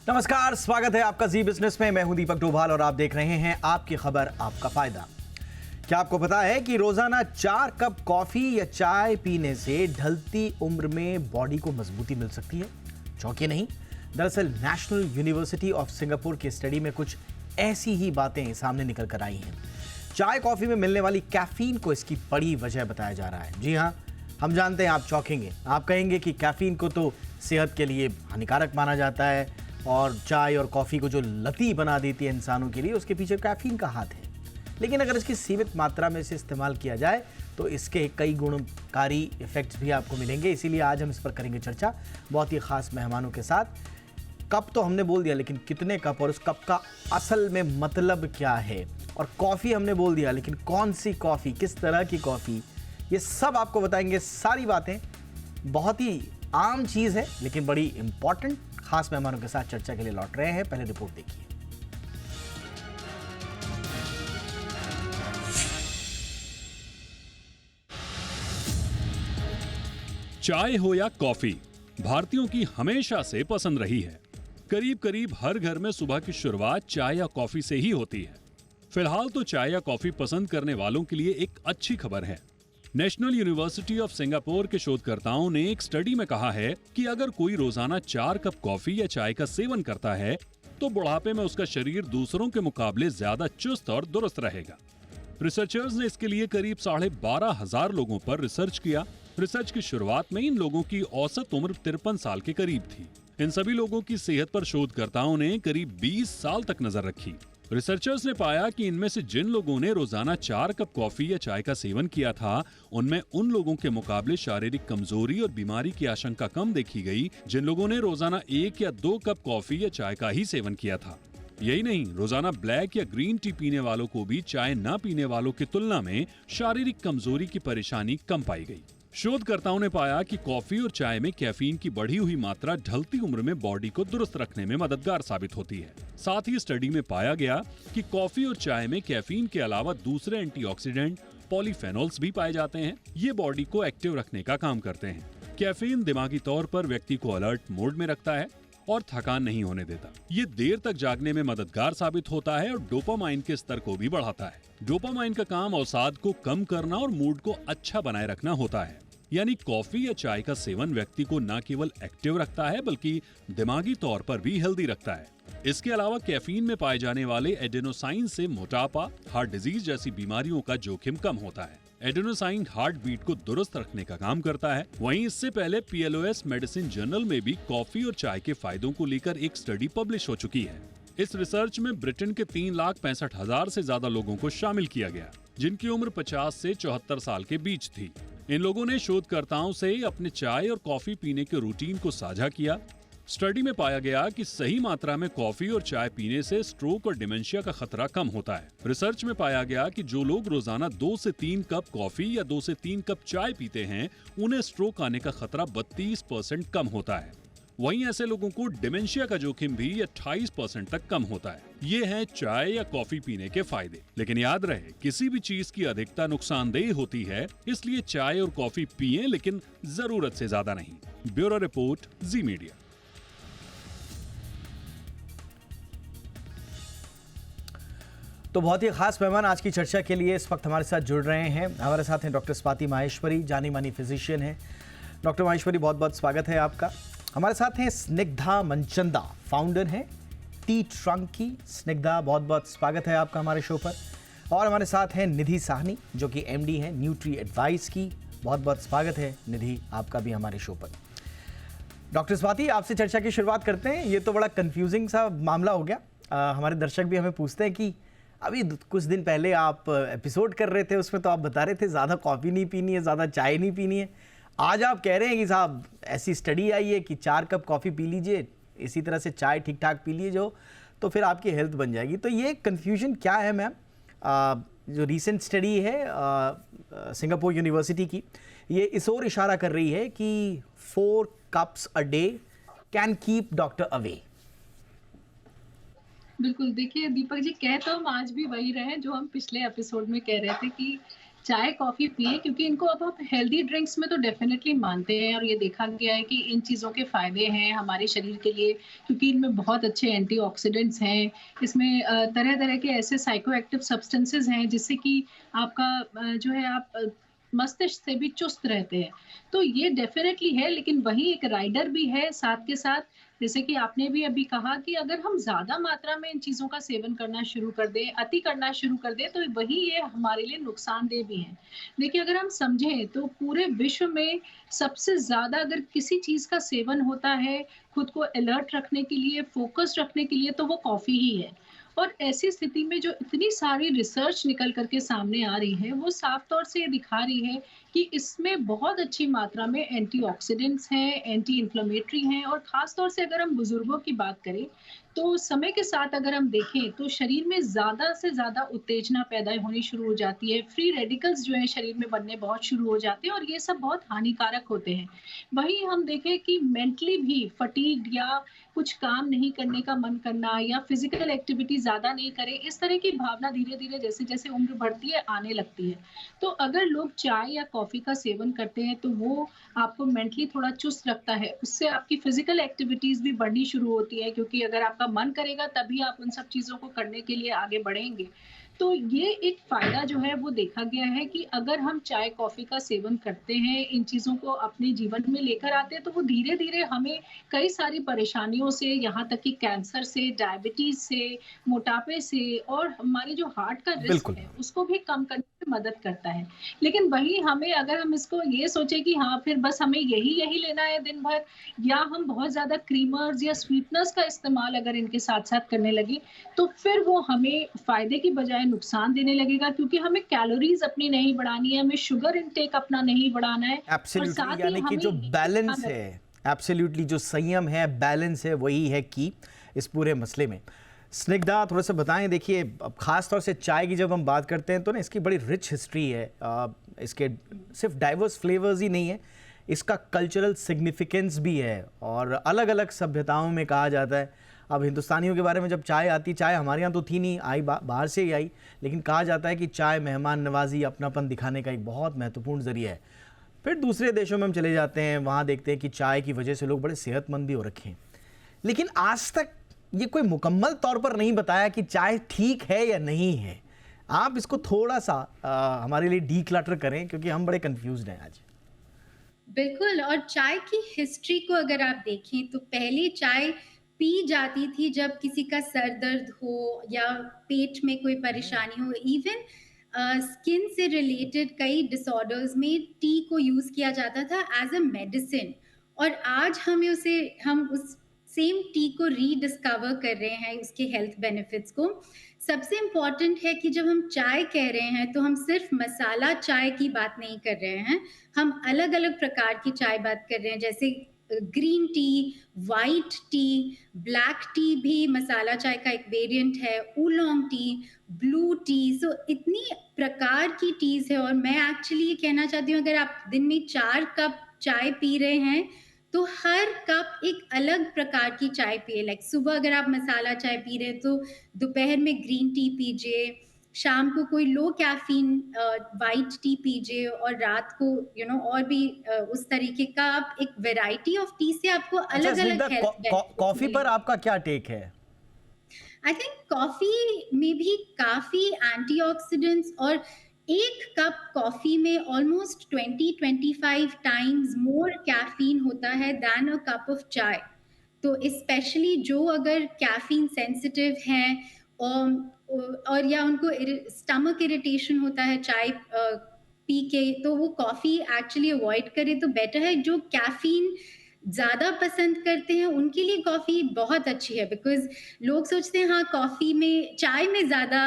नमस्कार, स्वागत है आपका जी बिजनेस में। मैं हूं दीपक डोभाल और आप देख रहे हैं आपकी खबर आपका फायदा। क्या आपको पता है कि रोजाना 4 कप कॉफी या चाय पीने से ढलती उम्र में बॉडी को मजबूती मिल सकती है? चौंकिए नहीं, दरअसल नेशनल यूनिवर्सिटी ऑफ सिंगापुर की स्टडी में कुछ ऐसी ही बातें सामने निकल कर आई हैं। चाय कॉफी में मिलने वाली कैफीन को इसकी बड़ी वजह बताया जा रहा है। जी हाँ, हम जानते हैं, आप चौंकेंगे, आप कहेंगे कि कैफीन को तो सेहत के लिए हानिकारक माना जाता है और चाय और कॉफ़ी को जो लती बना देती है इंसानों के लिए, उसके पीछे कैफीन का हाथ है। लेकिन अगर इसकी सीमित मात्रा में इसे इस्तेमाल किया जाए तो इसके कई गुणकारी इफ़ेक्ट्स भी आपको मिलेंगे। इसीलिए आज हम इस पर करेंगे चर्चा बहुत ही ख़ास मेहमानों के साथ। कप तो हमने बोल दिया, लेकिन कितने कप और उस कप का असल में मतलब क्या है? और कॉफ़ी हमने बोल दिया, लेकिन कौन सी कॉफ़ी, किस तरह की कॉफ़ी, ये सब आपको बताएंगे। सारी बातें बहुत ही आम चीज़ है, लेकिन बड़ी इंपॉर्टेंट। खास मेहमानों के साथ चर्चा के लिए लौट रहे हैं। पहले रिपोर्ट देखिए। चाय हो या कॉफी, भारतीयों की हमेशा से पसंद रही है। करीब करीब हर घर में सुबह की शुरुआत चाय या कॉफी से ही होती है। फिलहाल तो चाय या कॉफी पसंद करने वालों के लिए एक अच्छी खबर है। नेशनल यूनिवर्सिटी ऑफ सिंगापुर के शोधकर्ताओं ने एक स्टडी में कहा है कि अगर कोई रोजाना 4 कप कॉफी या चाय का सेवन करता है तो बुढ़ापे में उसका शरीर दूसरों के मुकाबले ज्यादा चुस्त और दुरुस्त रहेगा। रिसर्चर्स ने इसके लिए करीब 12,500 लोगों पर रिसर्च किया। रिसर्च की शुरुआत में इन लोगों की औसत उम्र 53 साल के करीब थी। इन सभी लोगों की सेहत पर शोधकर्ताओं ने करीब 20 साल तक नजर रखी। रिसर्चर्स ने पाया कि इनमें से जिन लोगों ने रोजाना 4 कप कॉफी या चाय का सेवन किया था, उनमें उन लोगों के मुकाबले शारीरिक कमजोरी और बीमारी की आशंका कम देखी गई जिन लोगों ने रोजाना 1 या 2 कप कॉफी या चाय का ही सेवन किया था। यही नहीं, रोजाना ब्लैक या ग्रीन टी पीने वालों को भी चाय न पीने वालों की तुलना में शारीरिक कमजोरी की परेशानी कम पाई गई। शोधकर्ताओं ने पाया कि कॉफी और चाय में कैफीन की बढ़ी हुई मात्रा ढलती उम्र में बॉडी को दुरुस्त रखने में मददगार साबित होती है। साथ ही स्टडी में पाया गया कि कॉफी और चाय में कैफीन के अलावा दूसरे एंटीऑक्सीडेंट पॉलीफेनॉल्स भी पाए जाते हैं। ये बॉडी को एक्टिव रखने का काम करते हैं। कैफीन दिमागी तौर पर व्यक्ति को अलर्ट मोड में रखता है और थकान नहीं होने देता। ये देर तक जागने में मददगार साबित होता है और डोपामाइन के स्तर को भी बढ़ाता है। डोपामाइन का काम अवसाद को कम करना और मूड को अच्छा बनाए रखना होता है। यानी कॉफी या चाय का सेवन व्यक्ति को न केवल एक्टिव रखता है बल्कि दिमागी तौर पर भी हेल्दी रखता है। इसके अलावा कैफीन में पाए जाने वाले एडेनोसाइन से मोटापा, हार्ट डिजीज जैसी बीमारियों का जोखिम कम होता है। एडेनोसाइन हार्ट बीट को दुरुस्त रखने का काम करता है। वहीं इससे पहले PLOS मेडिसिन जर्नल में भी कॉफी और चाय के फायदों को लेकर एक स्टडी पब्लिश हो चुकी है। इस रिसर्च में ब्रिटेन के 3,65,000 से ज्यादा लोगों को शामिल किया गया, जिनकी उम्र 50 से 74 साल के बीच थी। इन लोगों ने शोधकर्ताओं से अपने चाय और कॉफी पीने के रूटीन को साझा किया। स्टडी में पाया गया कि सही मात्रा में कॉफी और चाय पीने से स्ट्रोक और डिमेंशिया का खतरा कम होता है। रिसर्च में पाया गया कि जो लोग रोजाना 2 से 3 कप कॉफी या 2 से 3 कप चाय पीते हैं, उन्हें स्ट्रोक आने का खतरा 32% कम होता है। वहीं ऐसे लोगों को डिमेंशिया का जोखिम भी 28% तक कम होता है। ये हैं चाय या कॉफी पीने के फायदे। लेकिन याद रहे, किसी भी चीज की अधिकता नुकसानदेह होती है, इसलिए चाय और कॉफी पिएं, लेकिन जरूरत से ज्यादा नहीं। ब्यूरो रिपोर्ट, जी मीडिया। तो बहुत ही खास मेहमान आज की चर्चा के लिए इस वक्त हमारे साथ जुड़ रहे हैं। हमारे साथ हैं डॉक्टर स्वाति माहेश्वरी, जानी मानी फिजिशियन हैं। डॉक्टर माहेश्वरी, बहुत बहुत स्वागत है आपका। हमारे साथ हैं स्निग्धा मनचंदा, फाउंडर हैं टी ट्रंक की। स्निग्धा, बहुत बहुत स्वागत है आपका हमारे शो पर। और हमारे साथ हैं निधि साहनी, जो कि MD हैं न्यूट्री एडवाइस की। बहुत बहुत स्वागत है निधि आपका भी हमारे शो पर। डॉक्टर स्वाति, आपसे चर्चा की शुरुआत करते हैं। ये तो बड़ा कंफ्यूजिंग सा मामला हो गया। हमारे दर्शक भी हमें पूछते हैं कि अभी कुछ दिन पहले आप एपिसोड कर रहे थे, उसमें तो आप बता रहे थे ज़्यादा कॉफ़ी नहीं पीनी है, ज़्यादा चाय नहीं पीनी है। आज आप कह रहे हैं कि साहब ऐसी स्टडी आई है कि 4 कप कॉफ़ी पी लीजिए, इसी तरह से चाय ठीक ठाक पी लीजिए तो फिर आपकी हेल्थ बन जाएगी। तो ये कन्फ्यूजन क्या है मैम? जो रीसेंट स्टडी है सिंगापुर यूनिवर्सिटी की, ये इस ओर इशारा कर रही है कि 4 cups a day can keep doctor away. बिल्कुल, देखिए दीपक जी, कह तो हम आज भी वही रहे हैं जो हम पिछले एपिसोड में कह रहे थे कि चाय कॉफ़ी पिएँ, क्योंकि इनको अब हम हेल्दी ड्रिंक्स में तो डेफ़िनेटली मानते हैं, और ये देखा गया है कि इन चीज़ों के फ़ायदे हैं हमारे शरीर के लिए, क्योंकि इनमें बहुत अच्छे एंटीऑक्सीडेंट्स हैं। इसमें तरह-तरह के ऐसे साइको एक्टिव सब्सटेंसेस हैं जिससे कि आपका जो है आप मस्तिष्क से भी चुस्त रहते हैं। तो ये डेफ़िनेटली है, लेकिन वहीं एक राइडर भी है साथ के साथ, जैसे कि आपने भी अभी कहा कि अगर हम ज़्यादा मात्रा में इन चीज़ों का सेवन करना शुरू कर दें, अति करना शुरू कर दें, तो वही ये हमारे लिए नुकसानदेह भी हैं। देखिए, अगर हम समझें तो पूरे विश्व में सबसे ज़्यादा अगर किसी चीज़ का सेवन होता है, खुद को अलर्ट रखने के लिए, फ़ोकस्ड रखने के लिए, तो वो कॉफ़ी ही है। और ऐसी स्थिति में जो इतनी सारी रिसर्च निकल कर के सामने आ रही है, वो साफ तौर से ये दिखा रही है कि इसमें बहुत अच्छी मात्रा में एंटीऑक्सीडेंट्स हैं, एंटी इन्फ्लेमेटरी हैं, और ख़ास तौर से अगर हम बुज़ुर्गों की बात करें, तो समय के साथ अगर हम देखें तो शरीर में ज़्यादा से ज़्यादा उत्तेजना पैदा होनी शुरू हो जाती है। फ्री रेडिकल्स जो हैं शरीर में बनने बहुत शुरू हो जाते हैं, और ये सब बहुत हानिकारक होते हैं। वहीं हम देखें कि मेंटली भी फटीग्ड, या कुछ काम नहीं करने का मन करना, या फिज़िकल एक्टिविटी ज़्यादा नहीं करें, इस तरह की भावना धीरे-धीरे जैसे-जैसे उम्र बढ़ती है आने लगती है। तो अगर लोग चाय या कॉफ़ी का सेवन करते हैं तो वो आपको मेंटली थोड़ा चुस्त रखता है। उससे आपकी फिज़िकल एक्टिविटीज़ भी बढ़नी शुरू होती है, क्योंकि अगर आपका मन करेगा तभी आप उन सब चीज़ों को करने के लिए आगे बढ़ेंगे। तो ये एक फ़ायदा जो है वो देखा गया है कि अगर हम चाय कॉफ़ी का सेवन करते हैं, इन चीज़ों को अपने जीवन में लेकर आते हैं, तो वो धीरे-धीरे हमें कई सारी परेशानियों से, यहाँ तक कि कैंसर से, डायबिटीज़ से, मोटापे से, और हमारे जो हार्ट का रिस्क बिल्कुल। है, उसको भी कम करने में मदद करता है। लेकिन वहीं हमें, अगर हम इसको ये सोचे कि हाँ, फिर बस हमें यही लेना है दिन भर, या हम बहुत ज़्यादा क्रीमर्स या स्वीटनर्स का इस्तेमाल अगर इनके साथ-साथ करने लगे, तो फिर वो हमें फ़ायदे की बजाय नुकसान देने लगेगा, क्योंकि हमें कैलोरीज़ अपनी नहीं बढ़ानी है, हमें शुगर इंटेक अपना नहीं बढ़ाना है, और एब्सोल्युटली, साथ ही यानी कि हमें जो ये भी ध्यान बैलेंस रख है, एब्सोल्युटली जो संयम है, बैलेंस है, वही है की इस पूरे मसले में। स्निग्धा, थोड़ा सा बताएं। देखिए, अब खास तौर से चाय की जब हम बात करते हैं तो ना इसकी बड़ी रिच हिस्ट्री है। इसके सिर्फ डाइवर्स फ्लेवर्स ही नहीं है, इसका कल्चरल सिग्निफिकेंस भी है, और अलग अलग सभ्यताओं में कहा जाता है। अब हिंदुस्तानियों के बारे में जब चाय आती, चाय हमारे यहाँ तो थी नहीं, आई बाहर से ही आई, लेकिन कहा जाता है कि चाय मेहमान नवाजी, अपनापन दिखाने का एक बहुत महत्वपूर्ण जरिया है। फिर दूसरे देशों में हम चले जाते हैं, वहाँ देखते हैं कि चाय की वजह से लोग बड़े सेहतमंद भी हो रखे हैं। लेकिन आज तक ये कोई मुकम्मल तौर पर नहीं बताया कि चाय ठीक है या नहीं है। आप इसको थोड़ा सा हमारे लिए डीक्लटर करें, क्योंकि हम बड़े कंफ्यूज्ड हैं आज। बिल्कुल। और चाय की हिस्ट्री को अगर आप देखें तो पहले चाय पी जाती थी जब किसी का सर दर्द हो या पेट में कोई परेशानी हो। इवन स्किन से रिलेटेड कई डिसऑर्डर्स में टी को यूज़ किया जाता था एज अ मेडिसिन। और आज हम उस सेम टी को रीडिस्कवर कर रहे हैं, उसके हेल्थ बेनिफिट्स को। सबसे इम्पोर्टेंट है कि जब हम चाय कह रहे हैं तो हम सिर्फ मसाला चाय की बात नहीं कर रहे हैं, हम अलग-अलग प्रकार की चाय बात कर रहे हैं, जैसे green tea, white T, black T भी मसाला चाय का एक वेरिएंट है, ओलोंग टी, ब्लू टी। सो इतनी प्रकार की टीज़ है। और मैं एक्चुअली ये कहना चाहती हूँ, अगर आप दिन में 4 कप चाय पी रहे हैं, तो हर कप एक अलग प्रकार की चाय पिए। लाइक सुबह अगर आप मसाला चाय पी रहे हैं, तो दोपहर में ग्रीन टी पीजिए, शाम को कोई लो कैफ़ीन व्हाइट टी पीजिए, और रात को और भी उस तरीके का आप एक वैरायटी ऑफ टी से आपको अच्छा स्निग्धा, अलग-अलग हेल्थ बेनिफिट्स कॉफी पर मिलेंगे। आपका क्या टेक है? आई थिंक कॉफ़ी में भी काफ़ी एंटीऑक्सीडेंट्स, और 1 कप कॉफ़ी में ऑलमोस्ट 20-25 टाइम्स मोर कैफ़ीन होता है दैन अ कप ऑफ चाय। तो स्पेशली जो अगर कैफ़ीन सेंसिटिव हैं, और या उनको स्टमक इरिटेशन होता है चाय पी के, तो वो कॉफ़ी एक्चुअली अवॉइड करें तो बेटर है। जो कैफ़ीन ज़्यादा पसंद करते हैं उनके लिए कॉफ़ी बहुत अच्छी है, बिकॉज़ लोग सोचते हैं हाँ, कॉफ़ी में चाय में ज़्यादा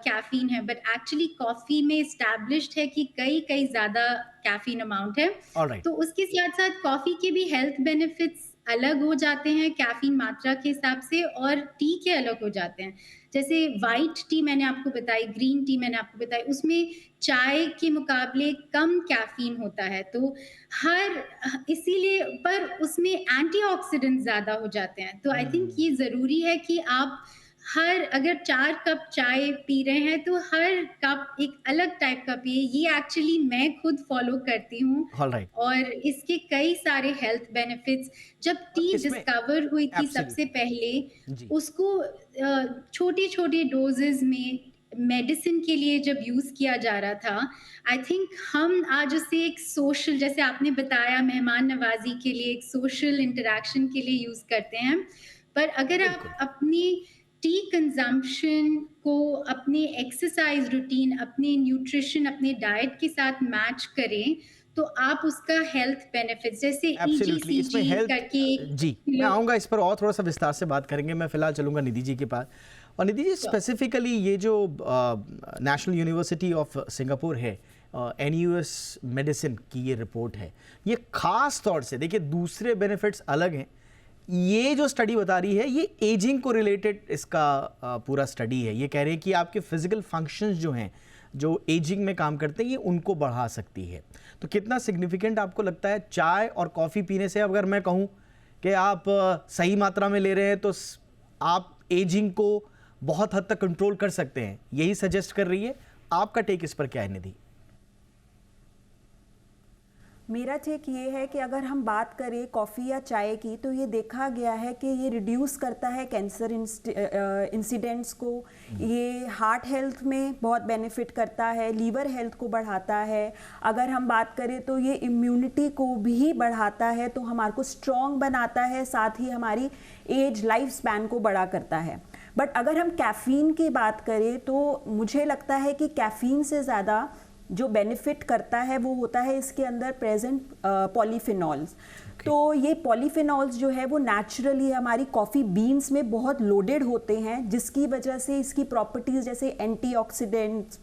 कैफ़ीन है, बट एक्चुअली कॉफ़ी में एस्टैब्लिश्ड है कि कई ज़्यादा कैफ़ीन अमाउंट है। ऑलराइट। तो उसके साथ-साथ कॉफ़ी के भी हेल्थ बेनिफिट्स अलग हो जाते हैं कैफ़ीन मात्रा के हिसाब से, और टी के अलग हो जाते हैं। जैसे व्हाइट टी मैंने आपको बताई, ग्रीन टी मैंने आपको बताई, उसमें चाय के मुकाबले कम कैफ़ीन होता है। तो इसीलिए पर उसमें एंटीऑक्सीडेंट्स ज़्यादा हो जाते हैं। तो आई थिंक ये ज़रूरी है कि आप अगर 4 कप चाय पी रहे हैं तो हर कप एक अलग टाइप का पिए। ये एक्चुअली मैं खुद फॉलो करती हूँ ऑलराइट। और इसके कई सारे हेल्थ बेनिफिट्स। जब और टी इसमें डिस्कवर हुई थी सबसे एब्सोल्युटली पहले, जी। उसको छोटे-छोटे डोजेज़ में मेडिसिन के लिए जब यूज़ किया जा रहा था, आई थिंक हम आज उसे एक सोशल, जैसे आपने बताया, मेहमान नवाज़ी के लिए, एक सोशल इंटरैक्शन के लिए यूज़ करते हैं। पर अगर आप बिल्कुल। अपनी टी कंजम्पशन को अपने एक्सरसाइज रूटीन, अपने न्यूट्रिशन, अपने डाइट के साथ मैच करें, तो आप उसका हेल्थ बेनिफिट्स जैसे एब्सोल्युटली इसमें ईजीसीजी हेल्थ करके जी, मैं आऊँगा इस पर और थोड़ा-सा विस्तार से बात करेंगे। मैं फ़िलहाल चलूँगा निधि जी के पास। और निधि जी स्पेसिफिकली ये जो नेशनल यूनिवर्सिटी ऑफ सिंगापुर है, एनयूएस मेडिसिन की ये रिपोर्ट है, ये ख़ास तौर से देखिए दूसरे बेनिफिट्स अलग हैं। ये जो स्टडी बता रही है ये एजिंग को रिलेटेड इसका पूरा स्टडी है। ये कह रहे हैं कि आपके फिजिकल फंक्शंस जो हैं, जो एजिंग में काम करते हैं, ये उनको बढ़ा सकती है। तो कितना सिग्निफिकेंट आपको लगता है चाय और कॉफ़ी पीने से? अगर मैं कहूँ कि आप सही मात्रा में ले रहे हैं तो आप एजिंग को बहुत हद तक कंट्रोल कर सकते हैं, यही सजेस्ट कर रही है। आपका टेक इस पर क्या है निधि? मेरा टेक ये है कि अगर हम बात करें कॉफ़ी या चाय की, तो ये देखा गया है कि ये रिड्यूस करता है कैंसर इंसिडेंट्स को, ये हार्ट हेल्थ में बहुत बेनिफिट करता है, लीवर हेल्थ को बढ़ाता है। अगर हम बात करें तो ये इम्यूनिटी को भी बढ़ाता है, तो हमारे को स्ट्रॉन्ग बनाता है, साथ ही हमारी एज लाइफ स्पैन को बड़ा करता है। बट अगर हम कैफ़ीन की बात करें तो मुझे लगता है कि कैफ़ीन से ज़्यादा जो बेनिफिट करता है वो होता है इसके अंदर प्रेजेंट पॉलीफिनॉल्स। तो ये पॉलीफिनॉल्स जो है वो नेचुरली हमारी कॉफ़ी बीन्स में बहुत लोडेड होते हैं, जिसकी वजह से इसकी प्रॉपर्टीज़ जैसे antioxidants,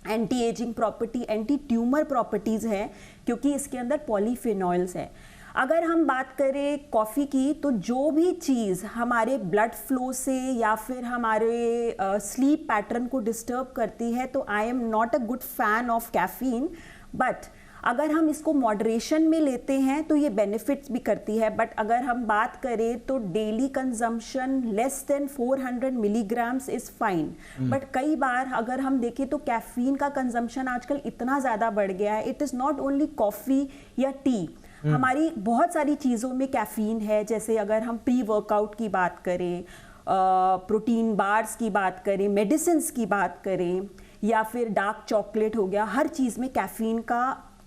anti ageing property, anti tumour properties हैं, क्योंकि इसके अंदर पॉलीफिनॉल्स है। अगर हम बात करें कॉफ़ी की, तो जो भी चीज़ हमारे ब्लड फ्लो से या फिर हमारे स्लीप पैटर्न को डिस्टर्ब करती है, तो I am not a good fan of caffeine. But अगर हम इसको मॉडरेशन में लेते हैं तो ये बेनिफिट्स भी करती है। बट अगर हम बात करें तो daily consumption less than 400 milligrams is fine. But कई बार अगर हम देखें तो कैफ़ीन का कंजम्पशन आजकल इतना ज़्यादा बढ़ गया है। It is not only coffee या टी, हमारी बहुत सारी चीज़ों में कैफ़ीन है। जैसे अगर हम प्री वर्कआउट की बात करें, प्रोटीन बार्स की बात करें, मेडिसिन्स की बात करें, या फिर डार्क चॉकलेट हो गया, हर चीज़ में कैफ़ीन का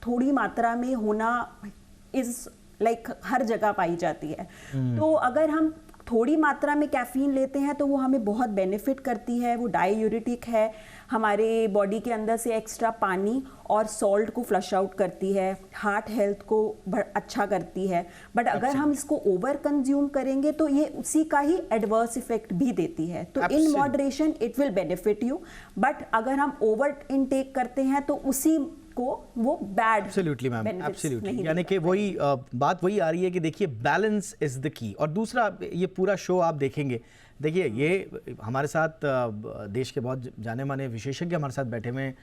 थोड़ी मात्रा में होना इज़ लाइक हर जगह पाई जाती है। तो अगर हम थोड़ी मात्रा में कैफ़ीन लेते हैं तो वो हमें बहुत बेनिफिट करती है। वो डाययूरेटिक है, हमारे बॉडी के अंदर से एक्स्ट्रा पानी और सॉल्ट को फ्लश आउट करती है, हार्ट हेल्थ को अच्छा करती है। बट अगर हम इसको ओवर कंज्यूम करेंगे तो ये उसी का ही एडवर्स इफेक्ट भी देती है। तो in moderation it will benefit you, but अगर हम ओवर इनटेक करते हैं तो उसी को वो बैड एब्सोल्युटली मैम, एब्सोल्युटली। यानी कि वही बात वही आ रही है कि देखिए बैलेंस इज द की। और दूसरा, ये पूरा शो आप देखेंगे, देखिए ये हमारे साथ देश के बहुत जाने माने विशेषज्ञ हमारे साथ बैठे हुए हैं,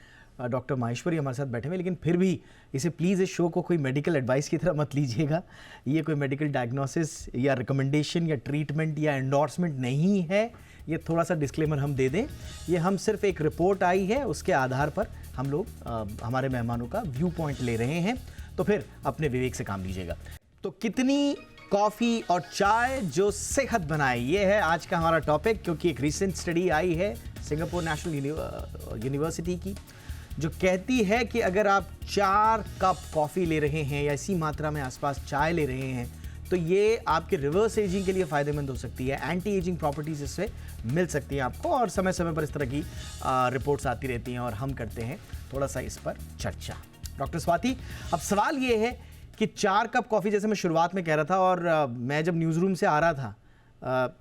डॉक्टर माहेश्वरी हमारे साथ बैठे हुए, लेकिन फिर भी इसे प्लीज़ इस शो को कोई मेडिकल एडवाइस की तरह मत लीजिएगा। ये कोई मेडिकल डायग्नोसिस या रिकमेंडेशन या ट्रीटमेंट या एंडोर्समेंट नहीं है। ये थोड़ा सा डिस्क्लेमर हम दे दें, ये हम सिर्फ एक रिपोर्ट आई है उसके आधार पर हम लोग हमारे मेहमानों का व्यू पॉइंट ले रहे हैं, तो फिर अपने विवेक से काम लीजिएगा। तो कितनी कॉफ़ी और चाय जो सेहत बनाए, ये है आज का हमारा टॉपिक। क्योंकि एक रिसेंट स्टडी आई है सिंगापुर नेशनल यूनिवर्सिटी की, जो कहती है कि अगर आप 4 कप कॉफ़ी ले रहे हैं या इसी मात्रा में आसपास चाय ले रहे हैं, तो ये आपके रिवर्स एजिंग के लिए फ़ायदेमंद हो सकती है। एंटी एजिंग प्रॉपर्टीज इससे मिल सकती हैं आपको, और समय समय पर इस तरह की रिपोर्ट्स आती रहती हैं और हम करते हैं थोड़ा सा इस पर चर्चा। डॉक्टर स्वाति, अब सवाल ये है कि 4 कप कॉफ़ी, जैसे मैं शुरुआत में कह रहा था, और मैं जब न्यूज़ रूम से आ रहा था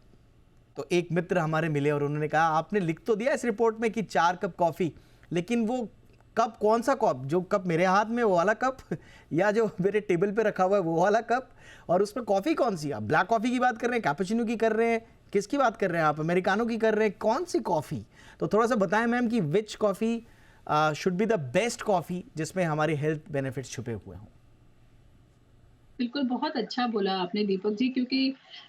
तो एक मित्र हमारे मिले और उन्होंने कहा आपने लिख तो दिया इस रिपोर्ट में कि 4 कप कॉफ़ी, लेकिन वो कप कौन सा कप? जो कप मेरे हाथ में वो वाला कप, या जो मेरे टेबल पे रखा हुआ है वो वाला कप? और उसमें कॉफ़ी कौन सी? आप ब्लैक कॉफ़ी की बात कर रहे हैं, कैपुचिनो की कर रहे हैं, किसकी बात कर रहे हैं आप? अमेरिकानो की कर रहे हैं, कौन सी कॉफ़ी? तो थोड़ा सा बताएं मैम कि which coffee should be the best coffee जिसमें हमारे हेल्थ बेनिफिट्स छुपे हुए हों। बिल्कुल, बहुत अच्छा बोला आपने दीपक जी, क्योंकि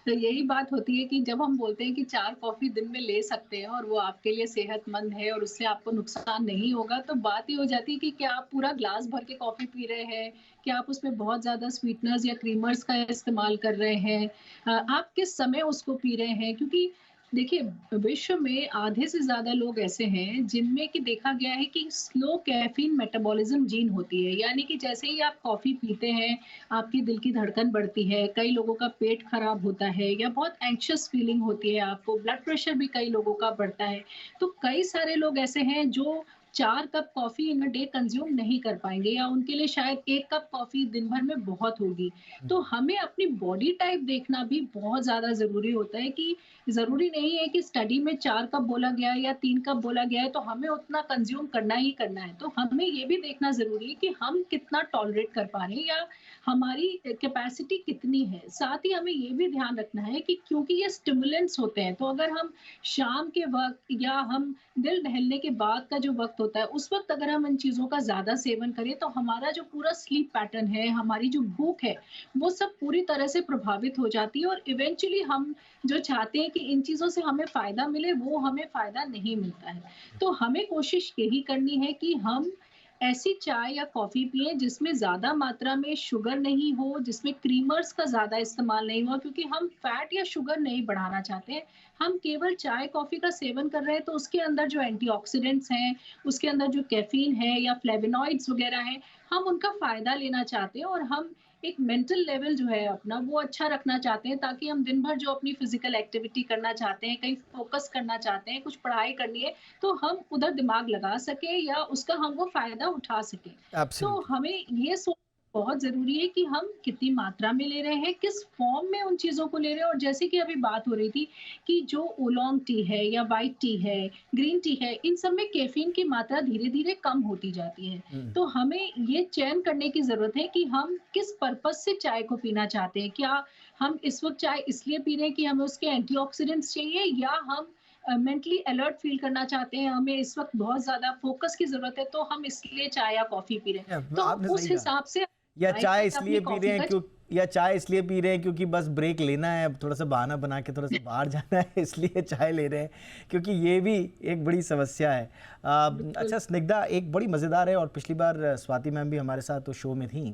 यही बात होती है कि जब हम बोलते हैं कि 4 कॉफ़ी दिन में ले सकते हैं और वो आपके लिए सेहतमंद है और उससे आपको नुकसान नहीं होगा, तो बात ये हो जाती है कि क्या आप पूरा ग्लास भर के कॉफ़ी पी रहे हैं? क्या आप उसमें बहुत ज़्यादा स्वीटनर्स या क्रीमर्स का इस्तेमाल कर रहे हैं? आप किस समय उसको पी रहे हैं? क्योंकि देखिए, विश्व में आधे से ज़्यादा लोग ऐसे हैं जिनमें कि देखा गया है कि स्लो कैफ़ीन मेटाबॉलिज़्म जीन होती है। यानी कि जैसे ही आप कॉफ़ी पीते हैं, आपकी दिल की धड़कन बढ़ती है, कई लोगों का पेट खराब होता है या बहुत एंग्ज़ियस फीलिंग होती है आपको, ब्लड प्रेशर भी कई लोगों का बढ़ता है। तो कई सारे लोग ऐसे हैं जो 4 cup coffee in a day consume नहीं कर पाएँगे या उनके लिए शायद 1 कप कॉफ़ी दिन भर में बहुत होगी। तो हमें अपनी बॉडी टाइप देखना भी बहुत ज़्यादा ज़रूरी होता है कि ज़रूरी नहीं है कि स्टडी में 4 कप बोला गया है या 3 कप बोला गया है तो हमें उतना कंज़्यूम करना ही करना है। तो हमें ये भी देखना ज़रूरी है कि हम कितना टॉलरेट कर पा रहे हैं या हमारी कैपेसिटी कितनी है। साथ ही हमें ये भी ध्यान रखना है कि क्योंकि ये स्टिमुलेंट्स होते हैं, तो अगर हम शाम के वक़्त या हम दिल दहलने के बाद का जो वक़्त होता है, उस वक़्त अगर हम इन चीज़ों का ज़्यादा सेवन करें, तो हमारा जो पूरा स्लीप पैटर्न है, हमारी जो भूख है, वो सब पूरी तरह से प्रभावित हो जाती है और इवेंचुअली हम जो चाहते हैं कि इन चीज़ों से हमें फ़ायदा मिले, वो हमें फ़ायदा नहीं मिलता है। तो हमें कोशिश यही करनी है कि हम ऐसी चाय या कॉफ़ी पिएँ जिसमें ज़्यादा मात्रा में शुगर नहीं हो, जिसमें क्रीमर्स का ज़्यादा इस्तेमाल नहीं हो, क्योंकि हम फैट या शुगर नहीं बढ़ाना चाहते हैं। हम केवल चाय कॉफ़ी का सेवन कर रहे हैं तो उसके अंदर जो एंटीऑक्सीडेंट्स हैं, उसके अंदर जो कैफ़ीन है या फ्लेवोनॉइड्स वग़ैरह हैं, हम उनका फ़ायदा लेना चाहते हैं और हम एक मेंटल लेवल जो है अपना वो अच्छा रखना चाहते हैं, ताकि हम दिन भर जो अपनी फिज़िकल एक्टिविटी करना चाहते हैं, कहीं फ़ोकस करना चाहते हैं, कुछ पढ़ाई करनी है, तो हम उधर दिमाग लगा सकें या उसका हम वो फ़ायदा उठा सकें। तो एब्सोल्युटली। हमें ये सोचना बहुत ज़रूरी है कि हम कितनी मात्रा में ले रहे हैं, किस फ़ॉर्म में उन चीज़ों को ले रहे हैं और जैसे कि अभी बात हो रही थी कि जो ओलोंग टी है या व्हाइट टी है, ग्रीन टी है, इन सब में कैफ़ीन की मात्रा धीरे-धीरे कम होती जाती है। हुँ। तो हमें ये चयन करने की ज़रूरत है कि हम किस पर्पज़ से चाय को पीना चाहते हैं। क्या हम इस वक़्त चाय इसलिए पी रहे हैं कि हमें उसके एंटीऑक्सीडेंट्स चाहिए या हम मेंटली अलर्ट फ़ील करना चाहते हैं, हमें इस वक़्त बहुत ज़्यादा फ़ोकस की ज़रूरत है, तो हम इसलिए चाय या कॉफ़ी पी रहे हैं। तो आपने उस सही कहा। हिसाब से या चाय चाय या इसलिए अपनी पी रहे कॉफ़ी हैं का क्यों, या चाय इसलिए पी रहे हैं क्योंकि बस ब्रेक लेना है, अब थोड़ा सा बहाना बना के थोड़ा सा बाहर जाना है इसलिए चाय ले रहे हैं, क्योंकि ये भी एक बड़ी समस्या है। बिल्कुल। अच्छा स्निग्धा, एक बड़ी मज़ेदार है और पिछली बार स्वाति मैम भी हमारे साथ तो शो में थी।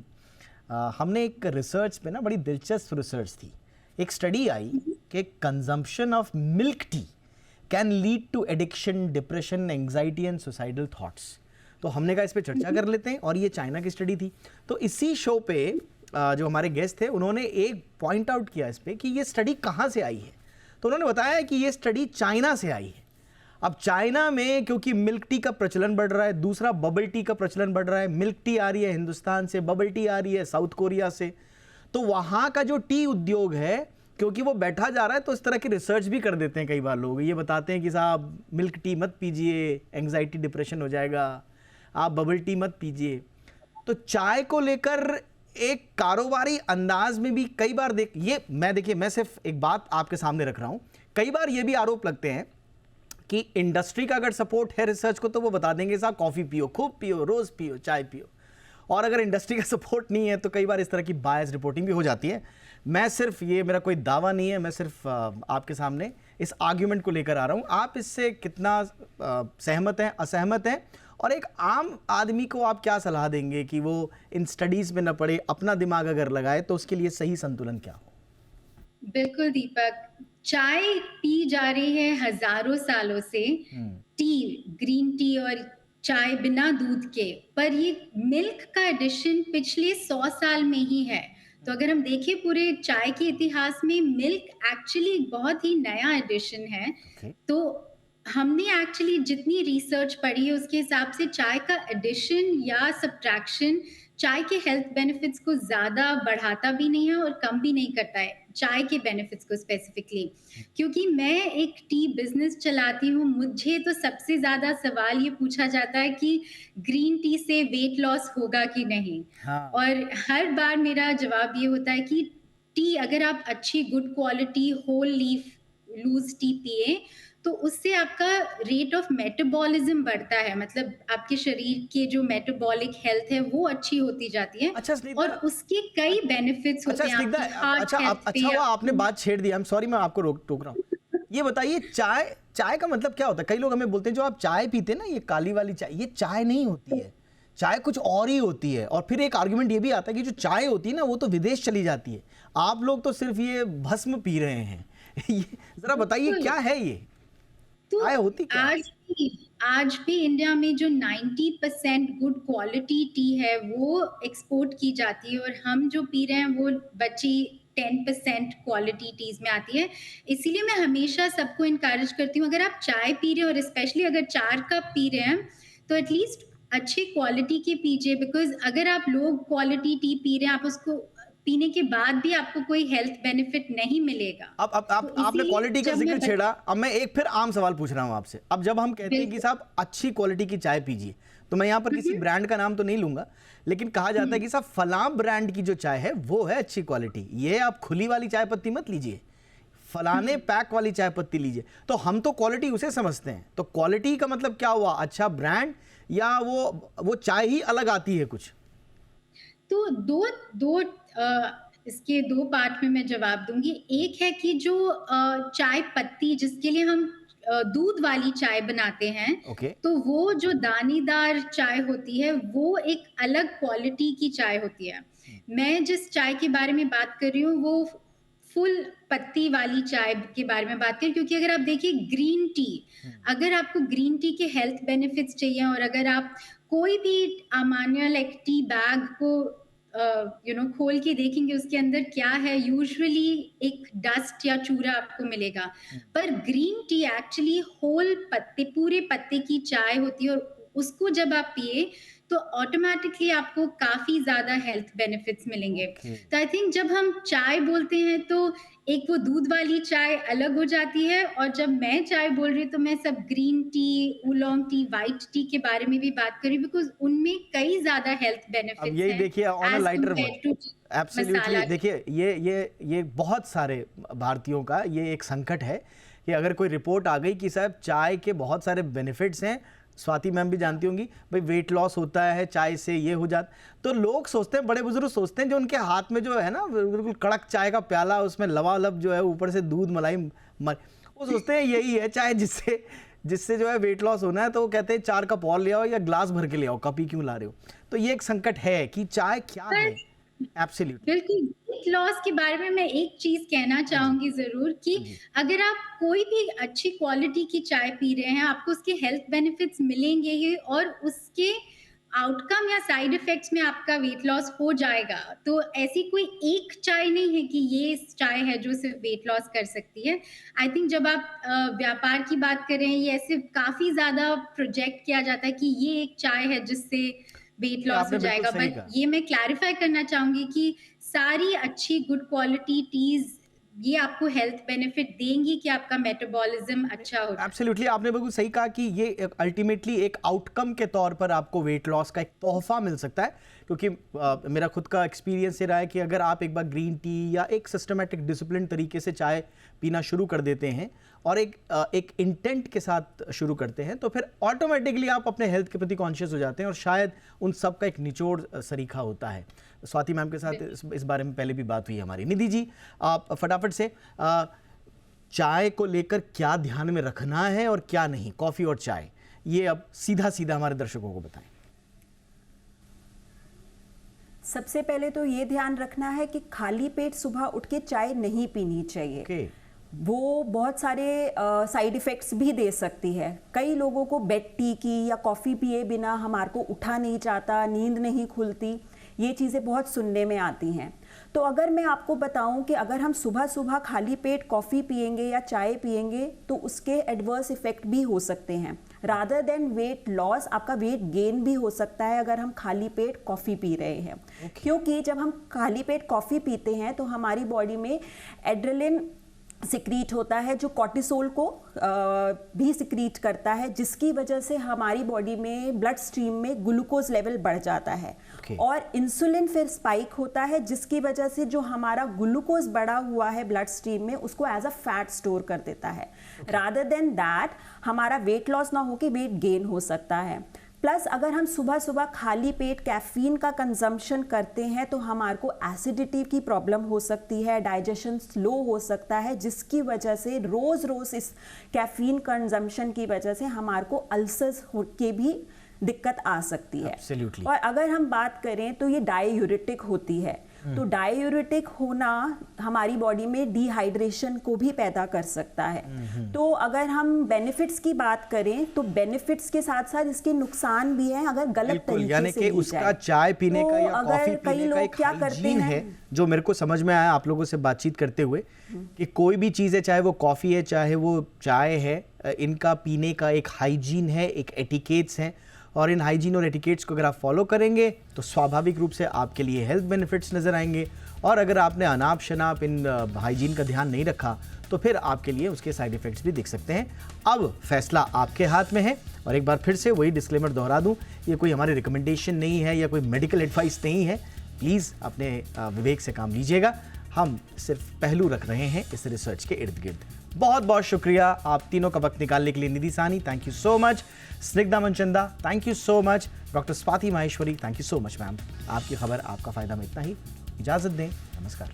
हमने एक रिसर्च पे ना, बड़ी दिलचस्प रिसर्च थी। एक स्टडी आई कि consumption of milk tea can lead to addiction, depression, anxiety and suicidal thoughts. तो हमने कहा इस पे चर्चा कर लेते हैं, और ये चाइना की स्टडी थी। तो इसी शो पे जो हमारे गेस्ट थे उन्होंने एक पॉइंट आउट किया इस पे कि ये स्टडी कहाँ से आई है। तो उन्होंने बताया कि ये स्टडी चाइना से आई है। अब चाइना में क्योंकि मिल्क टी का प्रचलन बढ़ रहा है, दूसरा बबल टी का प्रचलन बढ़ रहा है। मिल्क टी आ रही है हिंदुस्तान से, बबल टी आ रही है साउथ कोरिया से। तो वहाँ का जो टी उद्योग है, क्योंकि वो बैठा जा रहा है, तो इस तरह की रिसर्च भी कर देते हैं। कई बार लोग ये बताते हैं कि साहब मिल्क टी मत पीजिए, एंग्जाइटी डिप्रेशन हो जाएगा, आप बबल टी मत पीजिए। तो चाय को लेकर एक कारोबारी अंदाज में भी कई बार देखिए मैं सिर्फ एक बात आपके सामने रख रहा हूं। कई बार ये भी आरोप लगते हैं कि इंडस्ट्री का अगर सपोर्ट है रिसर्च को, तो वो बता देंगे साहब कॉफी पियो, खूब पियो, रोज पियो, चाय पियो। और अगर इंडस्ट्री का सपोर्ट नहीं है तो कई बार इस तरह की बायस रिपोर्टिंग भी हो जाती है। मैं सिर्फ, ये मेरा कोई दावा नहीं है, मैं सिर्फ आपके सामने इस आर्ग्यूमेंट को लेकर आ रहा हूं। आप इससे कितना सहमत हैं, असहमत हैं, और एक आम आदमी को आप क्या सलाह देंगे कि वो इन स्टडीज में न पड़े, अपना दिमाग अगर लगाए तो उसके लिए सही संतुलन क्या हो? बिल्कुल दीपक, चाय पी जा रही है हजारों सालों से, टी, ग्रीन टी और चाय बिना दूध के, पर ये मिल्क का एडिशन पिछले 100 साल में ही है। तो अगर हम देखें पूरे चाय के इतिहास में मिल्क एक्चुअली बहुत ही नया एडिशन है। ओके। तो हमने एक्चुअली जितनी रिसर्च पढ़ी है उसके हिसाब से चाय का एडिशन या सब्ट्रैक्शन चाय के हेल्थ बेनिफिट्स को ज़्यादा बढ़ाता भी नहीं है और कम भी नहीं करता है, चाय के बेनिफिट्स को स्पेसिफिकली। क्योंकि मैं एक टी बिज़नेस चलाती हूँ, मुझे तो सबसे ज़्यादा सवाल ये पूछा जाता है कि ग्रीन टी से वेट लॉस होगा कि नहीं? हाँ। और हर बार मेरा जवाब ये होता है कि टी अगर आप अच्छी good quality whole leaf loose tea पिएँ, तो उससे आपका रेट ऑफ मेटाबॉलिज्म बढ़ता है, मतलब आपके शरीर के जो मेटाबॉलिक हेल्थ है वो अच्छी होती जाती है। अच्छा स्निग्धा, और उसके कई बेनिफिट्स अच्छा होते हैं स्निग्धा, आपकी हार्ट अच्छा हेल्थ पे। अच्छा हुआ आपने बात छेड़ दी। आई एम सॉरी, मैं आपको टोक रहा हूँ। ये बताइए, चाय चाय का मतलब क्या होता है? कई लोग हमें बोलते हैं जो आप चाय पीते हैं ना, ये काली वाली चाय, ये चाय नहीं होती है, चाय कुछ और ही होती है। और फिर एक आर्गुमेंट ये भी आता है कि जो चाय होती है ना, वो तो विदेश चली जाती है, आप लोग तो सिर्फ ये भस्म पी रहे हैं। जरा बताइए क्या है ये तो चाय होती क्या है? आज भी इंडिया में जो 90% गुड क्वालिटी टी है वो एक्सपोर्ट की जाती है, और हम जो पी रहे हैं वो बची 10% क्वालिटी टीज में आती है। इसीलिए मैं हमेशा सबको इनकरेज करती हूँ, अगर आप चाय पी रहे हो और स्पेशली अगर 4 कप पी रहे हैं तो एटलीस्ट अच्छे क्वालिटी के पीजिए, बिकॉज अगर आप लो क्वालिटी टी पी रहे हैं, आप उसको पीने के बाद भी आपको कोई हेल्थ बेनिफिट नहीं मिलेगा। अब तो आपने इसीलिए क्वालिटी का जब जिक्र मैं छेड़ा, अब मैं एक फिर आम सवाल पूछ रहा हूं आपसे। अब जब हम कहते हैं कि बिल्कुल। साहब अच्छी क्वालिटी की चाय पीजिए, तो मैं यहां पर किसी ब्रांड का नाम तो नहीं लूंगा, लेकिन कहा जाता है कि साहब फलां ब्रांड की जो चाय है वो है अच्छी क्वालिटी, ये आप खुली वाली चाय पत्ती मत लीजिए, फलाने पैक वाली चाय पत्ती लीजिए। तो हम तो क्वालिटी उसे समझते हैं, तो क्वालिटी का मतलब क्या हुआ? अच्छा ब्रांड, या वो चाय ही अलग आती है कुछ? तो दो दो इसके दो पार्ट में मैं जवाब दूंगी। एक है कि जो चाय पत्ती जिसके लिए हम दूध वाली चाय बनाते हैं, ओके। तो वो जो दानेदार चाय होती है वो एक अलग क्वालिटी की चाय होती है। मैं जिस चाय के बारे में बात कर रही हूँ वो फुल पत्ती वाली चाय के बारे में बात करें, क्योंकि अगर आप देखिए ग्रीन टी, अगर आपको ग्रीन टी के हेल्थ बेनिफिट्स चाहिए और अगर आप कोई भी अमान्य लाइक टी बैग को खोल के देखेंगे उसके अंदर क्या है, यूजुअली एक डस्ट या चूरा आपको मिलेगा। पर ग्रीन टी एक्चुअली होल पत्ते, पूरे पत्ते की चाय होती है, और उसको जब आप पिए तो ऑटोमेटिकली आपको काफी ज्यादा हेल्थ बेनिफिट्स मिलेंगे। Okay. तो आई थिंक जब हम चाय बोलते हैं तो एक वो दूध वाली चाय अलग हो जाती है, और जब मैं चाय बोल रही हूँ तो मैं सब green tea, oolong tea, white T के बारे में भी बात कर रही हूँ, बिकॉज उनमें कई ज्यादा हेल्थ अब बेनिफिट्स यही हैं देखिए on a as lighter compared to absolutely, masala. देखिए ये बहुत सारे भारतीयों का ये एक संकट है कि अगर कोई रिपोर्ट आ गई कि साहब चाय के बहुत सारे बेनिफिट्स हैं, स्वाति मैम भी जानती होंगी भाई, वेट लॉस होता है चाय से, ये हो जाता, तो लोग सोचते हैं, बड़े बुजुर्ग सोचते हैं, जो उनके हाथ में जो है ना बिल्कुल कड़क चाय का प्याला, उसमें लबालब जो है ऊपर से दूध मलाई वो सोचते हैं यही है चाय जिससे जो है वेट लॉस होना है। तो वो कहते हैं 4 कप और ले आओ या ग्लास भर के ले आओ, कप ही क्यों ला रहे हो? तो ये एक संकट है कि चाय क्या है। एब्सोल्युटली। बिल्कुल, वेट लॉस के बारे में मैं एक चीज कहना चाहूंगी जरूर कि अगर आप कोई भी अच्छी क्वालिटी की चाय पी रहे हैं, आपको उसके हेल्थ बेनिफिट्स मिलेंगे ही, और उसके आउटकम या साइड इफेक्ट्स में आपका वेट लॉस हो जाएगा। तो ऐसी कोई एक चाय नहीं है कि ये चाय है जो सिर्फ वेट लॉस कर सकती है। आई थिंक जब आप व्यापार की बात करें, ये ऐसे काफी ज्यादा प्रोजेक्ट किया जाता है कि ये एक चाय है जिससे वेट लॉस हो आपने बिल्कुल जाएगा, सही बट कहा। ये मैं क्लैरिफाई करना चाहूंगी कि सारी अच्छी गुड क्वालिटी टीज ये आपको हेल्थ बेनिफिट देंगी कि आपका मेटाबॉलिज्म अच्छा हो जाए। एब्सोल्युटली, आपने बिल्कुल सही कहा कि ये अल्टीमेटली एक आउटकम के तौर पर आपको वेट लॉस का एक तोहफा मिल सकता है, क्योंकि मेरा खुद का एक्सपीरियंस ये रहा है कि अगर आप एक बार ग्रीन टी या एक सिस्टमेटिक डिसिप्लिन तरीके से चाय पीना शुरू कर देते हैं और एक इंटेंट के साथ शुरू करते हैं, तो फिर ऑटोमेटिकली आप अपने हेल्थ के प्रति कॉन्शियस हो जाते हैं, और शायद उन सब का एक निचोड़ सरीखा होता है। स्वाति मैम के साथ इस बारे में पहले भी बात हुई हमारी। निधि जी, आप फटाफट से चाय को लेकर क्या ध्यान में रखना है और क्या नहीं, कॉफी और चाय, ये अब सीधा सीधा हमारे दर्शकों को बताएं। सबसे पहले तो ये ध्यान रखना है कि खाली पेट सुबह उठ के चाय नहीं पीनी चाहिए। ओके। वो बहुत सारे साइड इफ़ेक्ट्स भी दे सकती है। कई लोगों को बेड टी की या कॉफ़ी पिए बिना हमारे को उठा नहीं जाता, नींद नहीं खुलती, ये चीज़ें बहुत सुनने में आती हैं। तो अगर मैं आपको बताऊं कि अगर हम सुबह सुबह खाली पेट कॉफ़ी पिएंगे या चाय पिएंगे तो उसके एडवर्स इफ़ेक्ट भी हो सकते हैं। रादर देन वेट लॉस, आपका वेट गेन भी हो सकता है अगर हम खाली पेट कॉफ़ी पी रहे हैं। क्योंकि जब हम खाली पेट कॉफ़ी पीते हैं तो हमारी बॉडी में एड्रेलिन सिक्रीट होता है जो कॉर्टिसोल को भी सिक्रीट करता है, जिसकी वजह से हमारी बॉडी में ब्लड स्ट्रीम में ग्लूकोज लेवल बढ़ जाता है। और इंसुलिन फिर स्पाइक होता है, जिसकी वजह से जो हमारा ग्लूकोज बढ़ा हुआ है ब्लड स्ट्रीम में उसको एज अ फैट स्टोर कर देता है। रादर देन दैट हमारा वेट लॉस ना होके वेट गेन हो सकता है। प्लस अगर हम सुबह सुबह खाली पेट कैफीन का कंजम्पशन करते हैं तो हमारे को एसिडिटी की प्रॉब्लम हो सकती है, डाइजेशन स्लो हो सकता है, जिसकी वजह से रोज रोज इस कैफीन कंजम्पशन की वजह से हमारे को अल्सर्स के भी दिक्कत आ सकती है। Absolutely. और अगर हम बात करें तो ये डाययूरेटिक होती है, तो डाययूरेटिक होना हमारी बॉडी में डिहाइड्रेशन को भी पैदा कर सकता है। तो अगर हम बेनिफिट्स की बात करें तो बेनिफिट्स के साथ साथ इसके नुकसान भी हैं अगर गलत तरीके यानी से कि ली उसका जाए। चाय पीने तो का या अगर कॉफी कई पीने का लोग एक क्या करते हाइजीन है हैं, जो मेरे को समझ में आया आप लोगों से बातचीत करते हुए, कि कोई भी चीज़ है, चाहे वो कॉफ़ी है चाहे वो चाय है, इनका पीने का एक हाइजीन है, एक एटिकेट्स हैं, और इन हाइजीन और एटिकेट्स को अगर आप फॉलो करेंगे तो स्वाभाविक रूप से आपके लिए हेल्थ बेनिफिट्स नज़र आएंगे। और अगर आपने अनाप शनाप इन हाइजीन का ध्यान नहीं रखा तो फिर आपके लिए उसके साइड इफ़ेक्ट्स भी दिख सकते हैं। अब फैसला आपके हाथ में है। और एक बार फिर से वही डिस्क्लेमर दोहरा दूं, ये कोई हमारी रिकमेंडेशन नहीं है या कोई मेडिकल एडवाइस नहीं है। प्लीज़ अपने विवेक से काम लीजिएगा। हम सिर्फ पहलू रख रहे हैं इस रिसर्च के इर्द गिर्द। बहुत बहुत शुक्रिया आप तीनों का वक्त निकालने के लिए। निधि सानी, thank you so much. Snigdha Manchanda, thank you so much. Doctor Swati Maheshwari, thank you so much ma'am. आपकी खबर आपका फ़ायदा में इतना ही। इजाज़त दें, नमस्कार।